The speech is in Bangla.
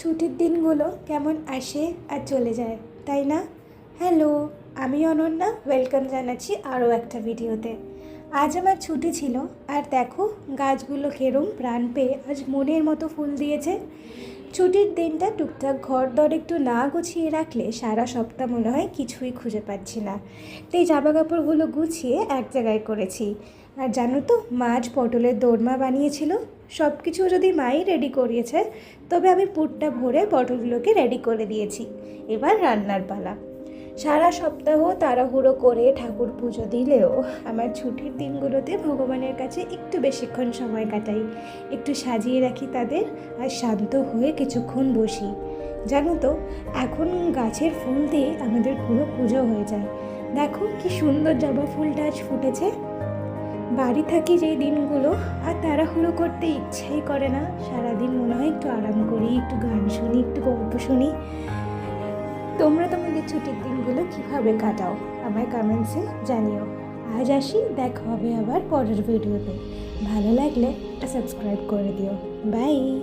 ছুটির দিনগুলো কেমন আসে আর চলে যায়, তাই না? হ্যালো, আমি অনন্যা, ওয়েলকাম জানাচ্ছি আরও একটা ভিডিওতে। আজ আমার ছুটি ছিল, আর দেখো গাছগুলো কেরম প্রাণ পেয়ে আজ মনের মতো ফুল দিয়েছে। ছুটির দিনটা টুকটাক ঘর দর একটু না গুছিয়ে রাখলে সারা সপ্তাহ মনে হয় কিছুই খুঁজে পাচ্ছি না। তাই জামা কাপড়গুলো গুছিয়ে এক জায়গায় করেছি। আর জানো তো, মা আজ পটলের দোরমা বানিয়েছিল। সব কিছু যদি মাই রেডি করিয়েছে, তবে আমি পুরটা ভরে পটলগুলোকে রেডি করে দিয়েছি। এবার রান্নার পালা। সারা সপ্তাহ তাড়াহুড়ো করে ঠাকুর পুজো দিলেও আমার ছুটির দিনগুলোতে ভগবানের কাছে একটু বেশিক্ষণ সময় কাটাই, একটু সাজিয়ে রাখি তাদের, আর শান্ত হয়ে কিছুক্ষণ বসি। জানো তো, এখন গাছের ফুল দিয়ে আমাদের পুরো পুজো হয়ে যায়। দেখো কি সুন্দর জবা ফুলটা আজ ফুটেছে। বাড়ি থাকি যেই দিনগুলো আর তাড়াহুড়ো করতে ইচ্ছাই করে না। সারাদিন মনে হয় একটু আরাম করি, একটু গান শুনি, একটু গল্প শুনি। তোমরা তোমাদের ছুটির দিনগুলো কীভাবে কাটাও আমায় কমেন্টসে জানিও। আজ আসি, দেখা হবে আবার পরের ভিডিওতে। ভালো লাগলে সাবস্ক্রাইব করে দিও। বাই।